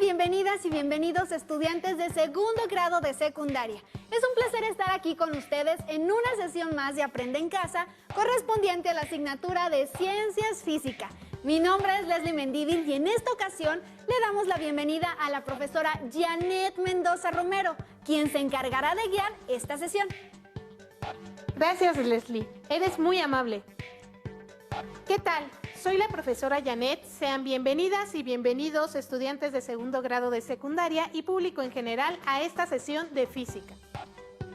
Bienvenidas y bienvenidos estudiantes de segundo grado de secundaria. Es un placer estar aquí con ustedes en una sesión más de Aprende en Casa correspondiente a la asignatura de Ciencias Física. Mi nombre es Leslie Mendívil y en esta ocasión le damos la bienvenida a la profesora Janet Mendoza Romero, quien se encargará de guiar esta sesión. Gracias, Leslie. Eres muy amable. ¿Qué tal? Soy la profesora Janet. Sean bienvenidas y bienvenidos estudiantes de segundo grado de secundaria y público en general a esta sesión de física.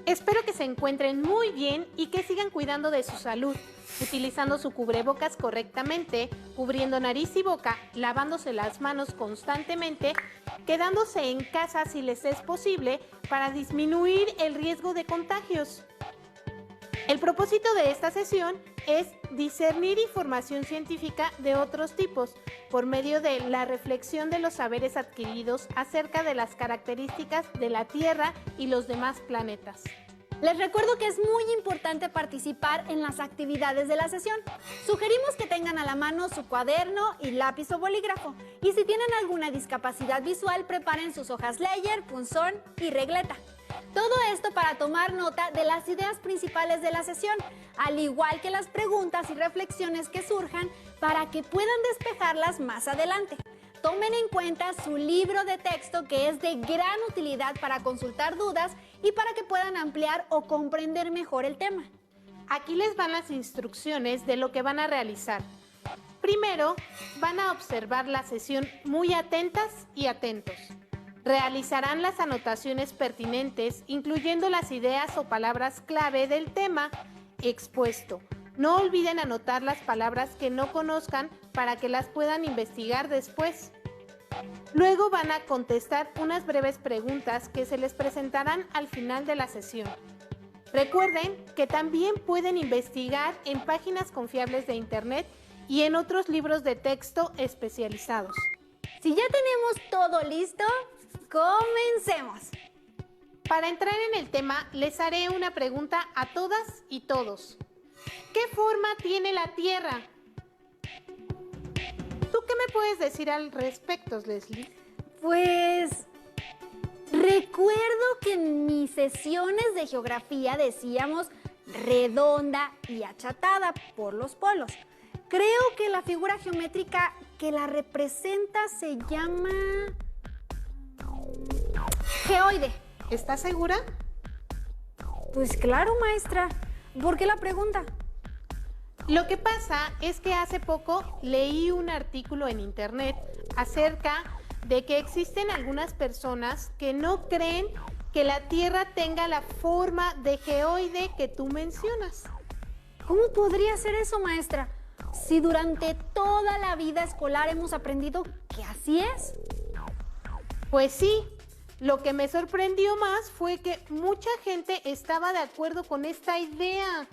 Espero que se encuentren muy bien y que sigan cuidando de su salud, utilizando su cubrebocas correctamente, cubriendo nariz y boca, lavándose las manos constantemente, quedándose en casa si les es posible para disminuir el riesgo de contagios. El propósito de esta sesión es discernir información científica de otros tipos por medio de la reflexión de los saberes adquiridos acerca de las características de la Tierra y los demás planetas. Les recuerdo que es muy importante participar en las actividades de la sesión. Sugerimos que tengan a la mano su cuaderno y lápiz o bolígrafo. Y si tienen alguna discapacidad visual, preparen sus hojas Leyer, punzón y regleta. Todo esto para tomar nota de las ideas principales de la sesión, al igual que las preguntas y reflexiones que surjan para que puedan despejarlas más adelante. Tomen en cuenta su libro de texto, que es de gran utilidad para consultar dudas y para que puedan ampliar o comprender mejor el tema. Aquí les van las instrucciones de lo que van a realizar. Primero, van a observar la sesión muy atentas y atentos. Realizarán las anotaciones pertinentes, incluyendo las ideas o palabras clave del tema expuesto. No olviden anotar las palabras que no conozcan para que las puedan investigar después. Luego van a contestar unas breves preguntas que se les presentarán al final de la sesión. Recuerden que también pueden investigar en páginas confiables de Internet y en otros libros de texto especializados. Si ya tenemos todo listo, comencemos. Para entrar en el tema, les haré una pregunta a todas y todos. ¿Qué forma tiene la Tierra? ¿Tú qué me puedes decir al respecto, Leslie? Pues recuerdo que en mis sesiones de geografía decíamos redonda y achatada por los polos. Creo que la figura geométrica que la representa se llama geoide. ¿Estás segura? Pues claro, maestra. ¿Por qué la pregunta? Lo que pasa es que hace poco leí un artículo en Internet acerca de que existen algunas personas que no creen que la Tierra tenga la forma de geoide que tú mencionas. ¿Cómo podría ser eso, maestra? Si durante toda la vida escolar hemos aprendido que así es. Pues sí, lo que me sorprendió más fue que mucha gente estaba de acuerdo con esta idea.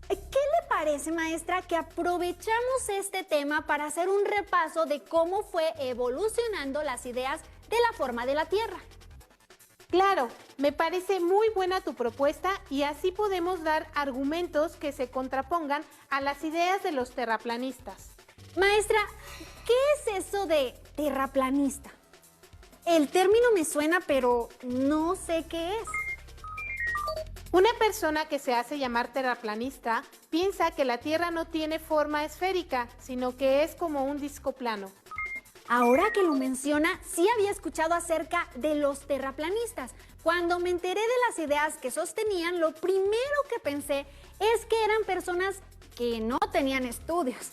¿Qué le parece, maestra, que aprovechamos este tema para hacer un repaso de cómo fue evolucionando las ideas de la forma de la Tierra? Claro, me parece muy buena tu propuesta y así podemos dar argumentos que se contrapongan a las ideas de los terraplanistas. Maestra, ¿qué es eso de terraplanista? El término me suena, pero no sé qué es. Una persona que se hace llamar terraplanista piensa que la Tierra no tiene forma esférica, sino que es como un disco plano. Ahora que lo menciona, sí había escuchado acerca de los terraplanistas. Cuando me enteré de las ideas que sostenían, lo primero que pensé es que eran personas que no tenían estudios.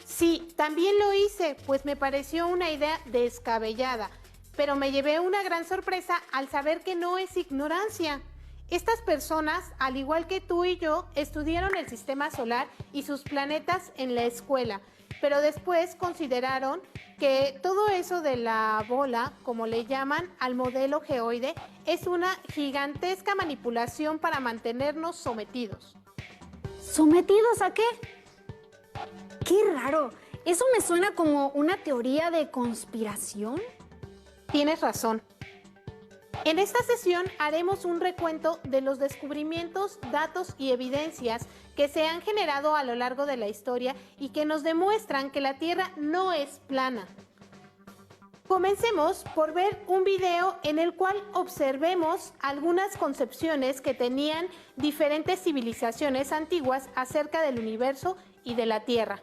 Sí, también lo hice, pues me pareció una idea descabellada, pero me llevé una gran sorpresa al saber que no es ignorancia. Estas personas, al igual que tú y yo, estudiaron el sistema solar y sus planetas en la escuela, pero después consideraron que todo eso de la bola, como le llaman al modelo geoide, es una gigantesca manipulación para mantenernos sometidos. ¿Sometidos a qué? ¡Qué raro! Eso me suena como una teoría de conspiración. Tienes razón. En esta sesión haremos un recuento de los descubrimientos, datos y evidencias que se han generado a lo largo de la historia y que nos demuestran que la Tierra no es plana. Comencemos por ver un video en el cual observemos algunas concepciones que tenían diferentes civilizaciones antiguas acerca del universo y de la Tierra.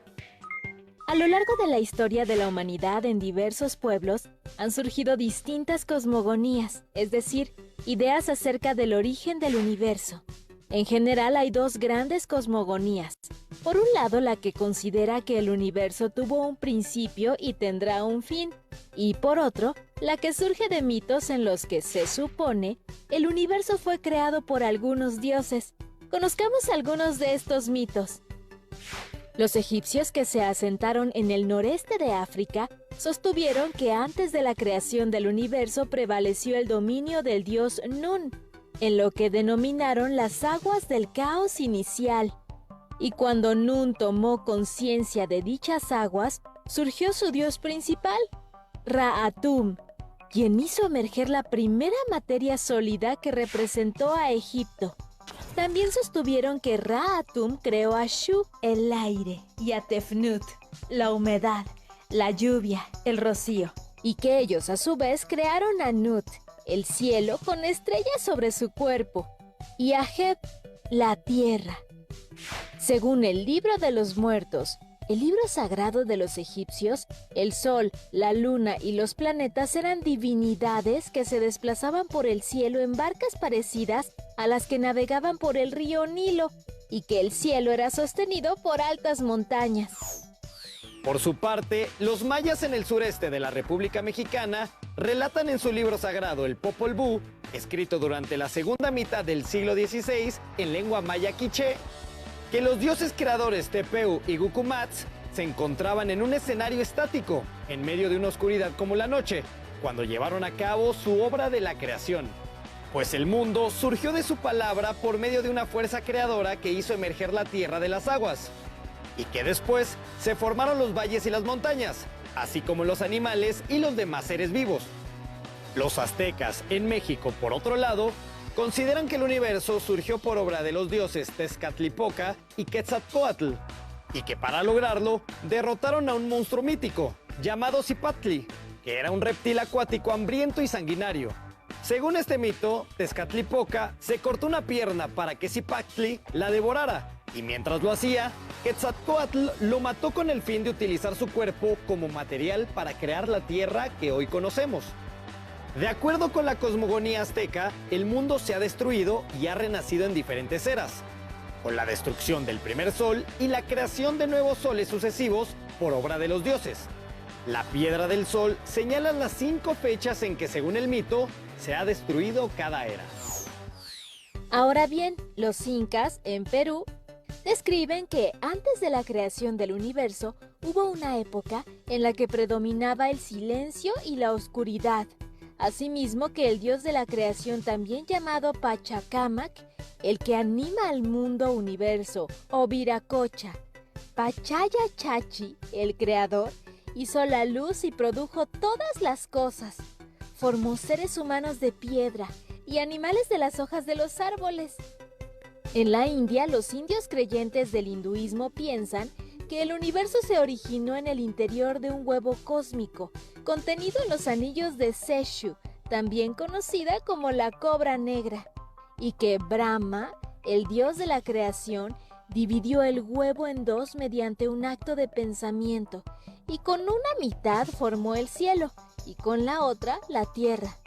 A lo largo de la historia de la humanidad en diversos pueblos han surgido distintas cosmogonías, es decir, ideas acerca del origen del universo. En general hay dos grandes cosmogonías. Por un lado, la que considera que el universo tuvo un principio y tendrá un fin, y por otro, la que surge de mitos en los que se supone el universo fue creado por algunos dioses. Conozcamos algunos de estos mitos. Los egipcios que se asentaron en el noreste de África sostuvieron que antes de la creación del universo prevaleció el dominio del dios Nun, en lo que denominaron las aguas del caos inicial. Y cuando Nun tomó conciencia de dichas aguas, surgió su dios principal, Ra-Atum, quien hizo emerger la primera materia sólida que representó a Egipto. También sostuvieron que Ra-Atum creó a Shu, el aire, y a Tefnut, la humedad, la lluvia, el rocío, y que ellos a su vez crearon a Nut, el cielo con estrellas sobre su cuerpo, y a Heb, la tierra. Según el Libro de los Muertos, el libro sagrado de los egipcios, el sol, la luna y los planetas eran divinidades que se desplazaban por el cielo en barcas parecidas a las que navegaban por el río Nilo, y que el cielo era sostenido por altas montañas. Por su parte, los mayas en el sureste de la República Mexicana relatan en su libro sagrado, el Popol Vuh, escrito durante la segunda mitad del siglo XVI en lengua maya quiché, que los dioses creadores Tepeu y Gucumatz se encontraban en un escenario estático, en medio de una oscuridad como la noche, cuando llevaron a cabo su obra de la creación. Pues el mundo surgió de su palabra por medio de una fuerza creadora que hizo emerger la tierra de las aguas, y que después se formaron los valles y las montañas, así como los animales y los demás seres vivos. Los aztecas en México, por otro lado, consideran que el universo surgió por obra de los dioses Tezcatlipoca y Quetzalcóatl, y que para lograrlo derrotaron a un monstruo mítico llamado Cipatli, que era un reptil acuático hambriento y sanguinario. Según este mito, Tezcatlipoca se cortó una pierna para que Cipatli la devorara, y mientras lo hacía, Quetzalcóatl lo mató con el fin de utilizar su cuerpo como material para crear la tierra que hoy conocemos. De acuerdo con la cosmogonía azteca, el mundo se ha destruido y ha renacido en diferentes eras, con la destrucción del primer sol y la creación de nuevos soles sucesivos por obra de los dioses. La piedra del sol señala las 5 fechas en que, según el mito, se ha destruido cada era. Ahora bien, los incas, en Perú, describen que antes de la creación del universo hubo una época en la que predominaba el silencio y la oscuridad. Asimismo que el dios de la creación, también llamado Pachacamac, el que anima al mundo universo, o Viracocha, Pachaya Chachi, el creador, hizo la luz y produjo todas las cosas. Formó seres humanos de piedra y animales de las hojas de los árboles. En la India, los indios creyentes del hinduismo piensan que el universo se originó en el interior de un huevo cósmico, contenido en los anillos de Seshu, también conocida como la cobra negra, y que Brahma, el dios de la creación, dividió el huevo en dos mediante un acto de pensamiento, y con una mitad formó el cielo, y con la otra la tierra.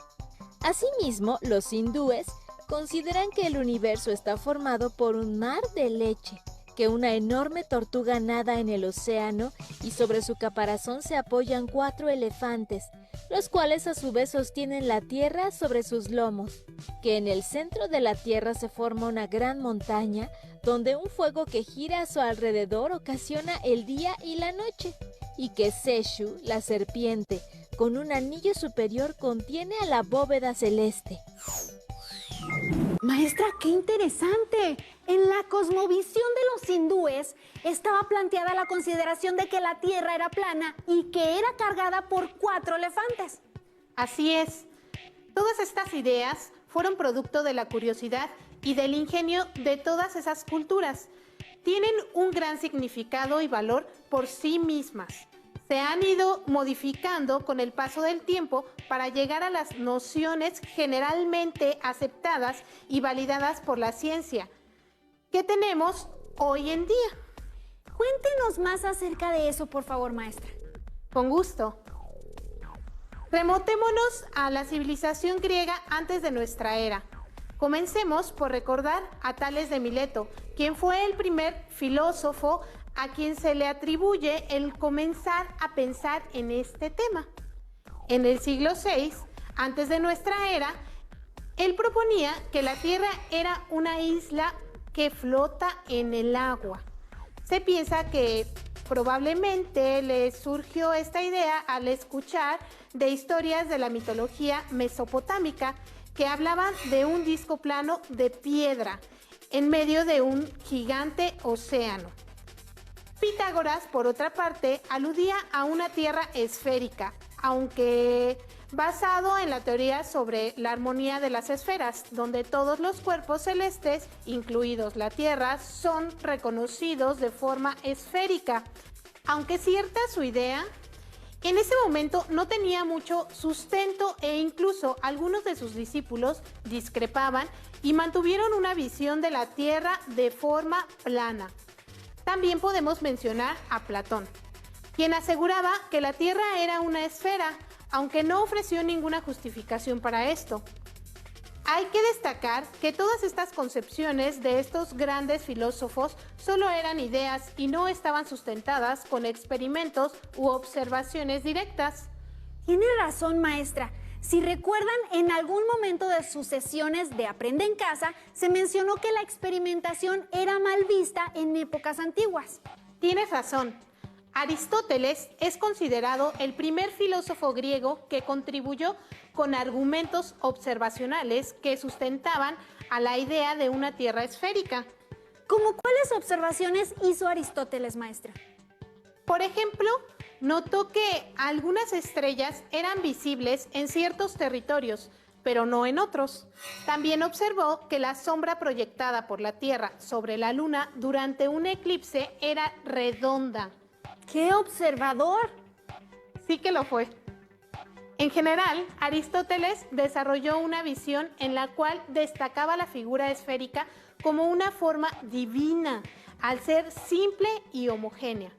Asimismo, los hindúes consideran que el universo está formado por un mar de leche, que una enorme tortuga nada en el océano y sobre su caparazón se apoyan 4 elefantes, los cuales a su vez sostienen la tierra sobre sus lomos, que en el centro de la tierra se forma una gran montaña donde un fuego que gira a su alrededor ocasiona el día y la noche, y que Seshu, la serpiente, con un anillo superior contiene a la bóveda celeste. Maestra, qué interesante. En la cosmovisión de los hindúes estaba planteada la consideración de que la tierra era plana y que era cargada por 4 elefantes. Así es. Todas estas ideas fueron producto de la curiosidad y del ingenio de todas esas culturas. Tienen un gran significado y valor por sí mismas. se han ido modificando con el paso del tiempo para llegar a las nociones generalmente aceptadas y validadas por la ciencia que tenemos hoy en día. Cuéntenos más acerca de eso, por favor, maestra. Con gusto. Remontémonos a la civilización griega antes de nuestra era. Comencemos por recordar a Tales de Mileto, quien fue el primer filósofo a quien se le atribuye el comenzar a pensar en este tema. En el siglo VI, antes de nuestra era, él proponía que la Tierra era una isla que flota en el agua. Se piensa que probablemente le surgió esta idea al escuchar de historias de la mitología mesopotámica que hablaban de un disco plano de piedra en medio de un gigante océano. Pitágoras, por otra parte, aludía a una tierra esférica, aunque basado en la teoría sobre la armonía de las esferas, donde todos los cuerpos celestes, incluidos la Tierra, son reconocidos de forma esférica. Aunque cierta su idea, en ese momento no tenía mucho sustento e incluso algunos de sus discípulos discrepaban y mantuvieron una visión de la Tierra de forma plana. También podemos mencionar a Platón, quien aseguraba que la Tierra era una esfera, aunque no ofreció ninguna justificación para esto. Hay que destacar que todas estas concepciones de estos grandes filósofos solo eran ideas y no estaban sustentadas con experimentos u observaciones directas. Tiene razón, maestra. Si recuerdan, en algún momento de sus sesiones de Aprende en Casa, se mencionó que la experimentación era mal vista en épocas antiguas. Tienes razón. Aristóteles es considerado el primer filósofo griego que contribuyó con argumentos observacionales que sustentaban a la idea de una Tierra esférica. ¿Cómo cuáles observaciones hizo Aristóteles, maestra? Por ejemplo, notó que algunas estrellas eran visibles en ciertos territorios, pero no en otros. También observó que la sombra proyectada por la Tierra sobre la Luna durante un eclipse era redonda. ¡Qué observador! Sí que lo fue. En general, Aristóteles desarrolló una visión en la cual destacaba la figura esférica como una forma divina, al ser simple y homogénea.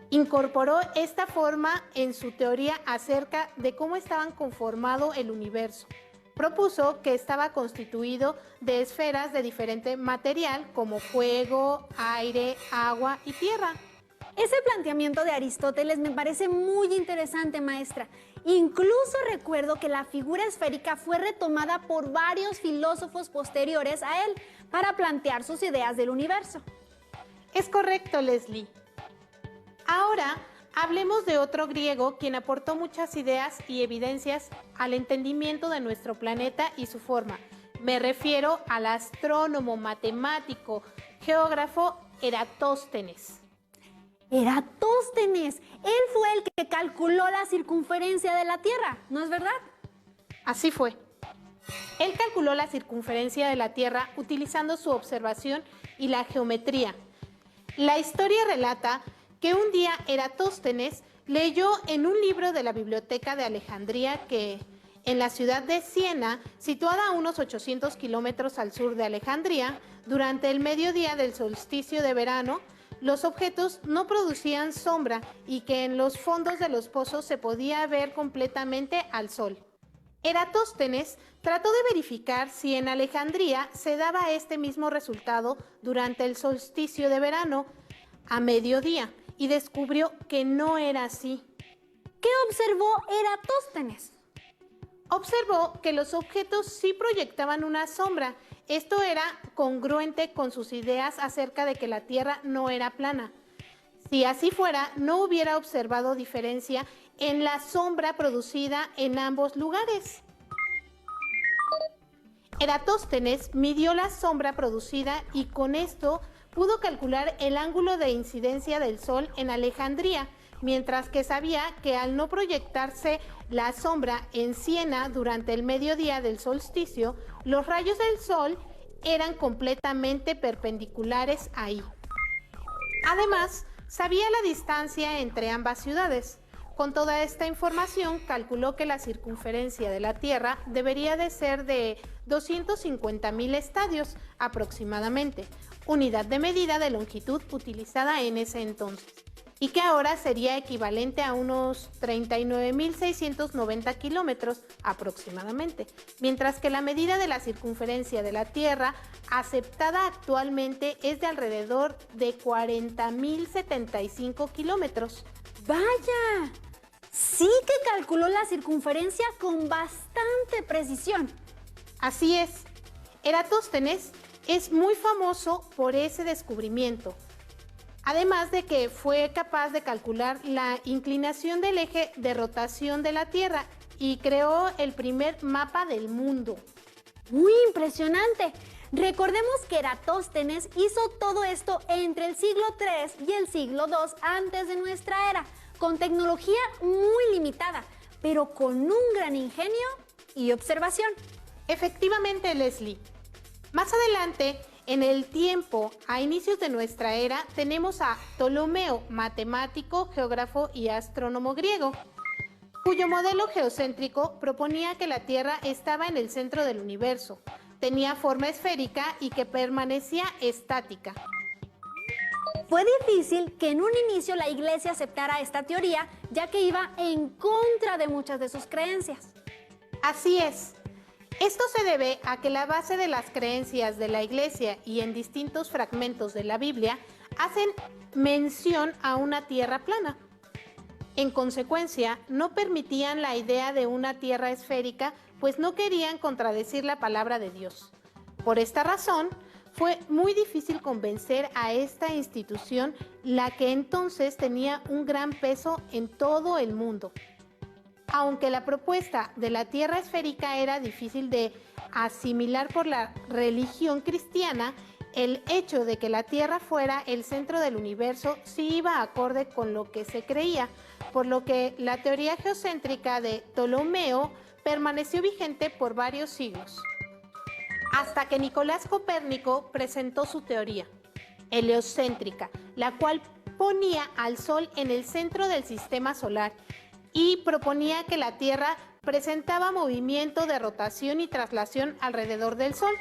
Incorporó esta forma en su teoría acerca de cómo estaba conformado el universo. Propuso que estaba constituido de esferas de diferente material como fuego, aire, agua y tierra. Ese planteamiento de Aristóteles me parece muy interesante, maestra. Incluso recuerdo que la figura esférica fue retomada por varios filósofos posteriores a él para plantear sus ideas del universo. Es correcto, Leslie. Ahora, hablemos de otro griego quien aportó muchas ideas y evidencias al entendimiento de nuestro planeta y su forma. Me refiero al astrónomo, matemático, geógrafo Eratóstenes. Eratóstenes, él fue el que calculó la circunferencia de la Tierra, ¿no es verdad? Así fue. Él calculó la circunferencia de la Tierra utilizando su observación y la geometría. La historia relata que un día Eratóstenes leyó en un libro de la Biblioteca de Alejandría que en la ciudad de Siena, situada a unos 800 kilómetros al sur de Alejandría, durante el mediodía del solsticio de verano, los objetos no producían sombra y que en los fondos de los pozos se podía ver completamente al sol. Eratóstenes trató de verificar si en Alejandría se daba este mismo resultado durante el solsticio de verano a mediodía y descubrió que no era así. ¿Qué observó Eratóstenes? Observó que los objetos sí proyectaban una sombra. Esto era congruente con sus ideas acerca de que la Tierra no era plana. Si así fuera, no hubiera observado diferencia en la sombra producida en ambos lugares. Eratóstenes midió la sombra producida y con esto pudo calcular el ángulo de incidencia del Sol en Alejandría, mientras que sabía que al no proyectarse la sombra en Siena durante el mediodía del solsticio, los rayos del Sol eran completamente perpendiculares ahí. Además, sabía la distancia entre ambas ciudades. Con toda esta información, calculó que la circunferencia de la Tierra debería de ser de 250,000 estadios aproximadamente, unidad de medida de longitud utilizada en ese entonces, y que ahora sería equivalente a unos 39,690 kilómetros aproximadamente, mientras que la medida de la circunferencia de la Tierra aceptada actualmente es de alrededor de 40,075 kilómetros. ¡Vaya! Sí que calculó la circunferencia con bastante precisión. Así es, Eratóstenes es muy famoso por ese descubrimiento, además de que fue capaz de calcular la inclinación del eje de rotación de la Tierra y creó el primer mapa del mundo. ¡Muy impresionante! Recordemos que Eratóstenes hizo todo esto entre el siglo III y el siglo II antes de nuestra era, con tecnología muy limitada, pero con un gran ingenio y observación. Efectivamente, Leslie. Más adelante, en el tiempo, a inicios de nuestra era, tenemos a Ptolomeo, matemático, geógrafo y astrónomo griego, cuyo modelo geocéntrico proponía que la Tierra estaba en el centro del universo, tenía forma esférica y que permanecía estática. Fue difícil que en un inicio la Iglesia aceptara esta teoría, ya que iba en contra de muchas de sus creencias. Así es. Esto se debe a que la base de las creencias de la Iglesia y en distintos fragmentos de la Biblia hacen mención a una tierra plana. En consecuencia, no permitían la idea de una tierra esférica, pues no querían contradecir la palabra de Dios. Por esta razón, fue muy difícil convencer a esta institución, la que entonces tenía un gran peso en todo el mundo. Aunque la propuesta de la tierra esférica era difícil de asimilar por la religión cristiana, el hecho de que la Tierra fuera el centro del universo sí iba acorde con lo que se creía, por lo que la teoría geocéntrica de Ptolomeo permaneció vigente por varios siglos, hasta que Nicolás Copérnico presentó su teoría heliocéntrica, la cual ponía al Sol en el centro del sistema solar y proponía que la Tierra presentaba movimiento de rotación y traslación alrededor del Sol.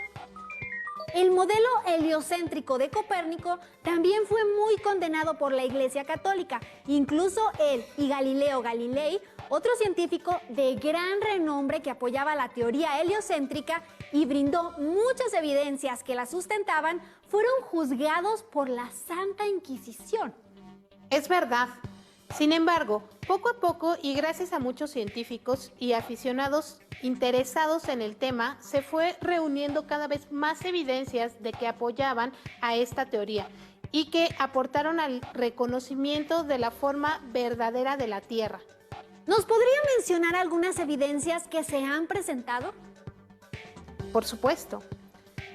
El modelo heliocéntrico de Copérnico también fue muy condenado por la Iglesia Católica. Incluso él y Galileo Galilei, otro científico de gran renombre que apoyaba la teoría heliocéntrica y brindó muchas evidencias que la sustentaban, fueron juzgados por la Santa Inquisición. Es verdad. Sin embargo, poco a poco y gracias a muchos científicos y aficionados interesados en el tema, se fue reuniendo cada vez más evidencias de que apoyaban a esta teoría y que aportaron al reconocimiento de la forma verdadera de la Tierra. ¿Nos podría mencionar algunas evidencias que se han presentado? Por supuesto.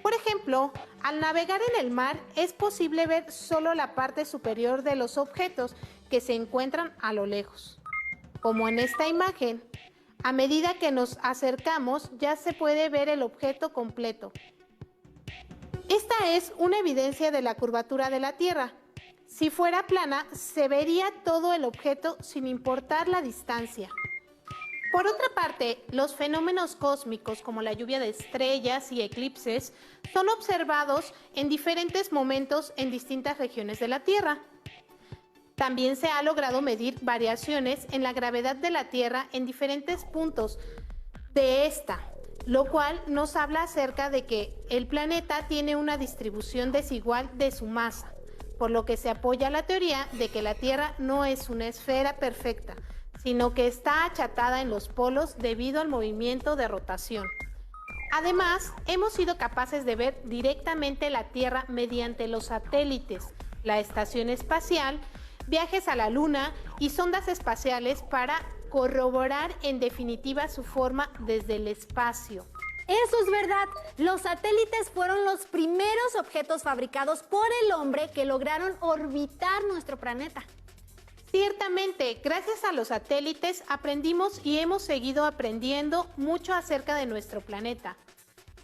Por ejemplo, al navegar en el mar es posible ver solo la parte superior de los objetos que se encuentran a lo lejos. Como en esta imagen, a medida que nos acercamos ya se puede ver el objeto completo. Esta es una evidencia de la curvatura de la Tierra. Si fuera plana, se vería todo el objeto sin importar la distancia. Por otra parte, los fenómenos cósmicos como la lluvia de estrellas y eclipses son observados en diferentes momentos en distintas regiones de la Tierra. También se ha logrado medir variaciones en la gravedad de la Tierra en diferentes puntos de esta, lo cual nos habla acerca de que el planeta tiene una distribución desigual de su masa, por lo que se apoya la teoría de que la Tierra no es una esfera perfecta, sino que está achatada en los polos debido al movimiento de rotación. Además, hemos sido capaces de ver directamente la Tierra mediante los satélites, la estación espacial, viajes a la Luna y sondas espaciales para corroborar en definitiva su forma desde el espacio. Eso es verdad. Los satélites fueron los primeros objetos fabricados por el hombre que lograron orbitar nuestro planeta. Ciertamente, gracias a los satélites aprendimos y hemos seguido aprendiendo mucho acerca de nuestro planeta.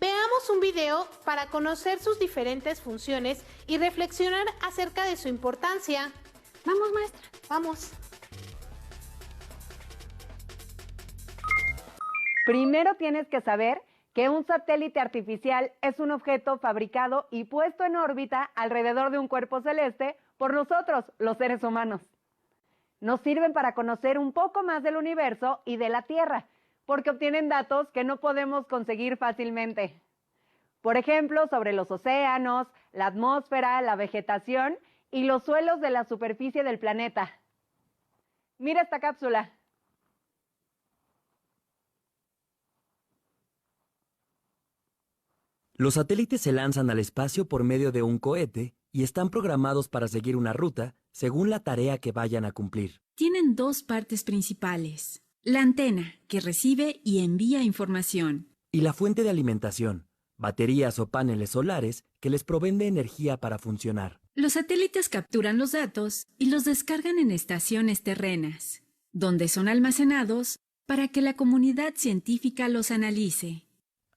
Veamos un video para conocer sus diferentes funciones y reflexionar acerca de su importancia. Vamos, maestra. Vamos. Primero tienes que saber que un satélite artificial es un objeto fabricado y puesto en órbita alrededor de un cuerpo celeste por nosotros, los seres humanos. Nos sirven para conocer un poco más del universo y de la Tierra, porque obtienen datos que no podemos conseguir fácilmente. Por ejemplo, sobre los océanos, la atmósfera, la vegetación y los suelos de la superficie del planeta. Mira esta cápsula. Los satélites se lanzan al espacio por medio de un cohete y están programados para seguir una ruta según la tarea que vayan a cumplir. Tienen dos partes principales. La antena, que recibe y envía información. Y la fuente de alimentación, baterías o paneles solares que les proveen de energía para funcionar. Los satélites capturan los datos y los descargan en estaciones terrenas, donde son almacenados para que la comunidad científica los analice.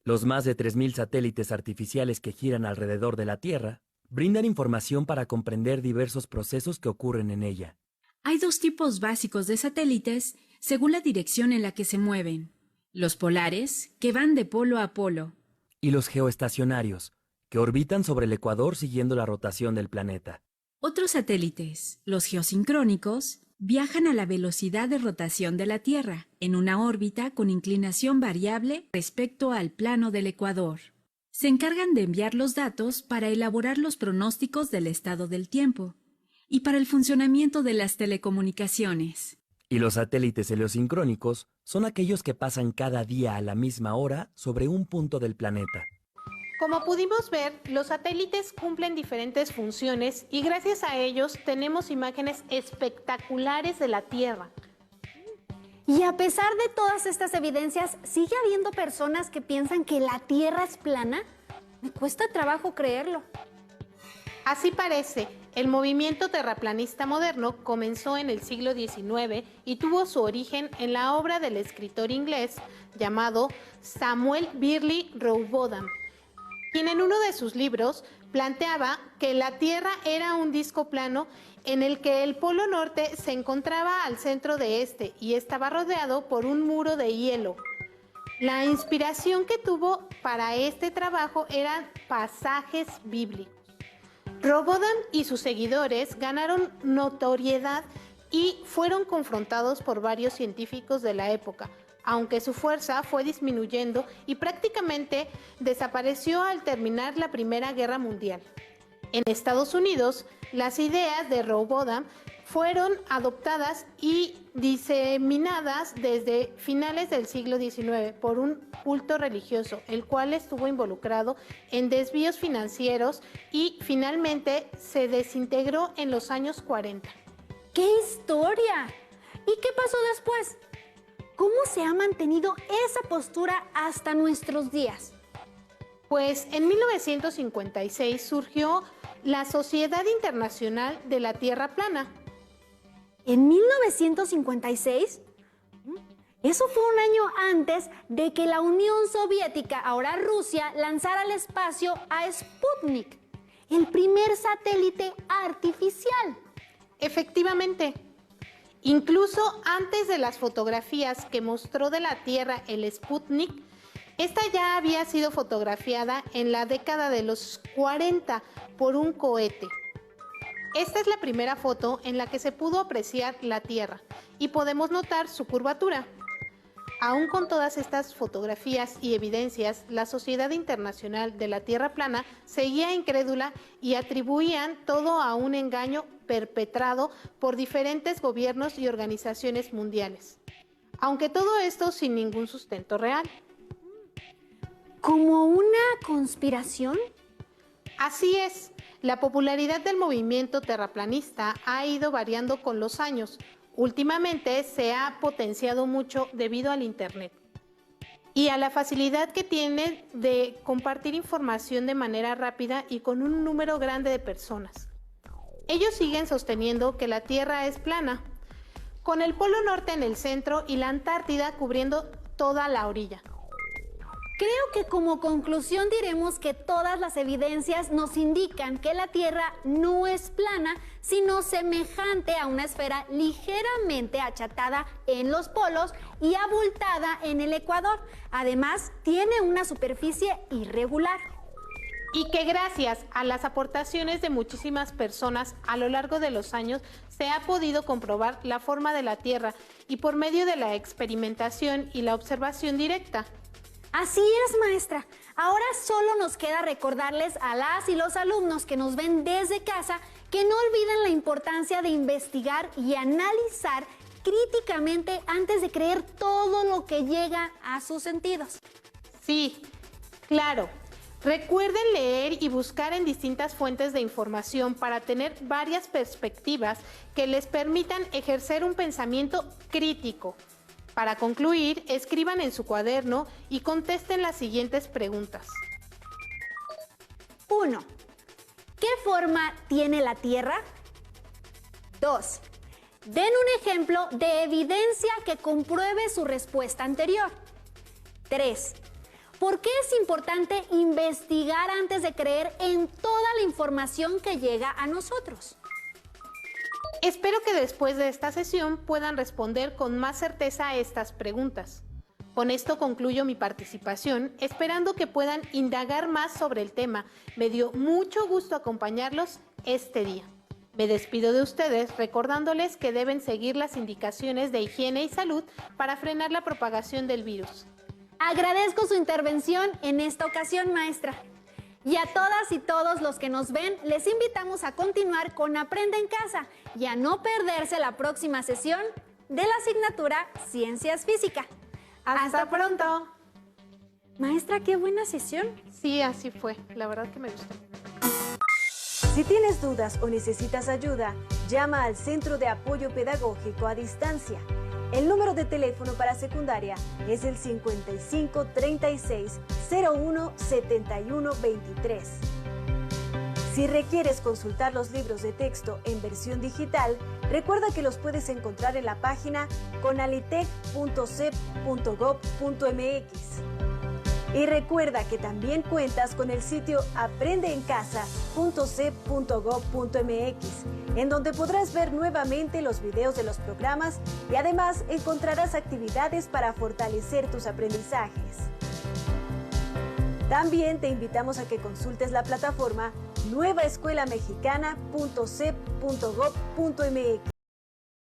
Los más de 3.000 satélites artificiales que giran alrededor de la Tierra brindan información para comprender diversos procesos que ocurren en ella. Hay dos tipos básicos de satélites según la dirección en la que se mueven. Los polares, que van de polo a polo. Y los geoestacionarios, que orbitan sobre el ecuador siguiendo la rotación del planeta. Otros satélites, los geosincrónicos, viajan a la velocidad de rotación de la Tierra, en una órbita con inclinación variable respecto al plano del ecuador. Se encargan de enviar los datos para elaborar los pronósticos del estado del tiempo y para el funcionamiento de las telecomunicaciones. Y los satélites heliosincrónicos son aquellos que pasan cada día a la misma hora sobre un punto del planeta. Como pudimos ver, los satélites cumplen diferentes funciones y gracias a ellos tenemos imágenes espectaculares de la Tierra. Y a pesar de todas estas evidencias, ¿sigue habiendo personas que piensan que la Tierra es plana? Me cuesta trabajo creerlo. Así parece, el movimiento terraplanista moderno comenzó en el siglo XIX y tuvo su origen en la obra del escritor inglés llamado Samuel Birley Rowbotham, quien en uno de sus libros planteaba que la Tierra era un disco plano en el que el polo norte se encontraba al centro de este y estaba rodeado por un muro de hielo. La inspiración que tuvo para este trabajo eran pasajes bíblicos. Rowbotham y sus seguidores ganaron notoriedad y fueron confrontados por varios científicos de la época, aunque su fuerza fue disminuyendo y prácticamente desapareció al terminar la Primera Guerra Mundial. En Estados Unidos, las ideas de Rowbotham fueron adoptadas y diseminadas desde finales del siglo XIX por un culto religioso, el cual estuvo involucrado en desvíos financieros y finalmente se desintegró en los años 40. ¡Qué historia! ¿Y qué pasó después? ¿Cómo se ha mantenido esa postura hasta nuestros días? Pues en 1956 surgió la Sociedad Internacional de la Tierra Plana. ¿En 1956? Eso fue un año antes de que la Unión Soviética, ahora Rusia, lanzara al espacio a Sputnik, el primer satélite artificial. Efectivamente. Incluso antes de las fotografías que mostró de la Tierra el Sputnik, esta ya había sido fotografiada en la década de los 40 por un cohete. Esta es la primera foto en la que se pudo apreciar la Tierra y podemos notar su curvatura. Aún con todas estas fotografías y evidencias, la Sociedad Internacional de la Tierra Plana seguía incrédula y atribuían todo a un engaño perpetrado por diferentes gobiernos y organizaciones mundiales. Aunque todo esto sin ningún sustento real. ¿Como una conspiración? Así es, la popularidad del movimiento terraplanista ha ido variando con los años. Últimamente se ha potenciado mucho debido al Internet y a la facilidad que tiene de compartir información de manera rápida y con un número grande de personas. Ellos siguen sosteniendo que la Tierra es plana, con el Polo Norte en el centro y la Antártida cubriendo toda la orilla. Creo que como conclusión diremos que todas las evidencias nos indican que la Tierra no es plana, sino semejante a una esfera ligeramente achatada en los polos y abultada en el ecuador. Además, tiene una superficie irregular. Y que gracias a las aportaciones de muchísimas personas a lo largo de los años se ha podido comprobar la forma de la Tierra y por medio de la experimentación y la observación directa. Así es, maestra. Ahora solo nos queda recordarles a las y los alumnos que nos ven desde casa que no olviden la importancia de investigar y analizar críticamente antes de creer todo lo que llega a sus sentidos. Sí, claro. Recuerden leer y buscar en distintas fuentes de información para tener varias perspectivas que les permitan ejercer un pensamiento crítico. Para concluir, escriban en su cuaderno y contesten las siguientes preguntas. 1. ¿Qué forma tiene la Tierra? 2. Den un ejemplo de evidencia que compruebe su respuesta anterior. 3. ¿Por qué es importante investigar antes de creer en toda la información que llega a nosotros? Espero que después de esta sesión puedan responder con más certeza a estas preguntas. Con esto concluyo mi participación, esperando que puedan indagar más sobre el tema. Me dio mucho gusto acompañarlos este día. Me despido de ustedes recordándoles que deben seguir las indicaciones de higiene y salud para frenar la propagación del virus. Agradezco su intervención en esta ocasión, maestra. Y a todas y todos los que nos ven, les invitamos a continuar con Aprende en Casa y a no perderse la próxima sesión de la asignatura Ciencias Física. ¡Hasta pronto! Maestra, qué buena sesión. Sí, así fue. La verdad que me gustó. Si tienes dudas o necesitas ayuda, llama al Centro de Apoyo Pedagógico a Distancia. El número de teléfono para secundaria es el 55 36 01 71 23. Si requieres consultar los libros de texto en versión digital, recuerda que los puedes encontrar en la página conalitec.cep.gov.mx. Y recuerda que también cuentas con el sitio aprendeencasa.cep.gov.mx, en donde podrás ver nuevamente los videos de los programas y además encontrarás actividades para fortalecer tus aprendizajes. También te invitamos a que consultes la plataforma nuevaescuelamexicana.cep.gov.mx.